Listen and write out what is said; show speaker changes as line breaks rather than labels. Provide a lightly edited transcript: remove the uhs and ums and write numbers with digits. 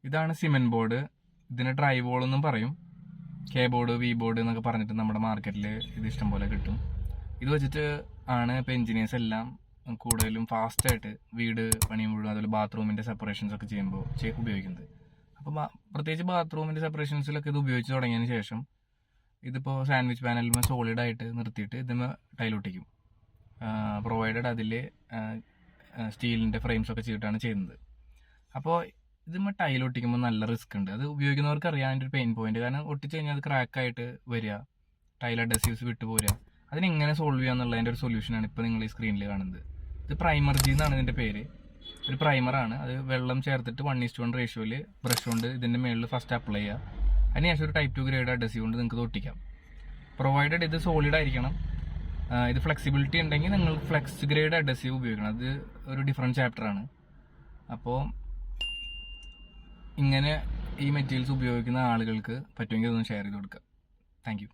ഇതാണ് cement board. ഇതിന് dry wall എന്നും പറയും. കെ ബോർഡ്, വി ബോർഡ് എന്നൊക്കെ പറഞ്ഞിട്ട് നമ്മുടെ മാർക്കറ്റിൽ ഇത് ഇഷ്ടം പോലെ കിട്ടും. ഇത് വെച്ചിട്ട് ആണ് ഇപ്പോൾ എഞ്ചിനീയേഴ്സ് എല്ലാം കൂടുതലും ഫാസ്റ്റായിട്ട് വീട് പണിയുമ്പോഴും അതുപോലെ ബാത്റൂമിൻ്റെ സെപ്പറേഷൻസ് ഒക്കെ ചെയ്യുമ്പോൾ ഉപയോഗിക്കുന്നത്. അപ്പോൾ പ്രത്യേകിച്ച് ബാത്റൂമിൻ്റെ സെപ്പറേഷൻസിലൊക്കെ ഇത് ഉപയോഗിച്ച് തുടങ്ങിയതിന് ശേഷം ഇതിപ്പോൾ സാൻഡ്വിച്ച് പാനലിൽ സോളിഡായിട്ട് നിർത്തിയിട്ട് ഇതിന് ടൈലൊട്ടിക്കും. പ്രൊവൈഡഡ് അതിൽ സ്റ്റീലിൻ്റെ ഫ്രെയിംസ് ഒക്കെ ചെയ്തിട്ടാണ് ചെയ്യുന്നത്. അപ്പോൾ ഇതുമ്പോൾ ടൈൽ ഒട്ടിക്കുമ്പോൾ നല്ല റിസ്ക് ഉണ്ട്. അത് ഉപയോഗിക്കുന്നവർക്ക് അറിയാം അതിൻ്റെ ഒരു പെയിൻ പോയിന്റ്. കാരണം ഒട്ടിച്ച് കഴിഞ്ഞാൽ അത് ക്രാക്കായിട്ട് വരിക, ടൈൽ അഡസീവ്സ് വിട്ടുപോരുക. അതിനെങ്ങനെ സോൾവ് ചെയ്യുക എന്നുള്ളതിൻ്റെ ഒരു സൊല്യൂഷനാണ് ഇപ്പോൾ നിങ്ങൾ ഈ സ്ക്രീനിൽ കാണുന്നത്. ഇത് പ്രൈമർജി എന്നാണ് ഇതിൻ്റെ പേര്. ഒരു പ്രൈമറാണ്. അത് വെള്ളം ചേർത്തിട്ട് 1:1 റേഷ്യോയിൽ ബ്രഷ് കൊണ്ട് ഇതിൻ്റെ മുകളിൽ ഫസ്റ്റ് അപ്ലൈ ചെയ്യുക. അതിനുശേഷം ഒരു ടൈപ്പ് 2 ഗ്രേഡ് അഡസീവ് കൊണ്ട് നിങ്ങൾക്ക് ഇത് ഒട്ടിക്കാം. പ്രൊവൈഡഡ് ഇത് സോളിഡ് ആയിരിക്കണം. ഇത് ഫ്ലെക്സിബിലിറ്റി ഉണ്ടെങ്കിൽ നിങ്ങൾ ഫ്ലെക്സ് ഗ്രേഡ് അഡസീവ് ഉപയോഗിക്കണം. അത് ഒരു ഡിഫറെൻറ്റ് ചാപ്റ്ററാണ്. അപ്പോൾ ഇങ്ങനെ ഈ മെറ്റീരിയൽസ് ഉപയോഗിക്കുന്ന ആളുകൾക്ക് പറ്റുമെങ്കിൽ അതൊന്ന് ഷെയർ ചെയ്ത് കൊടുക്കുക. Thank you.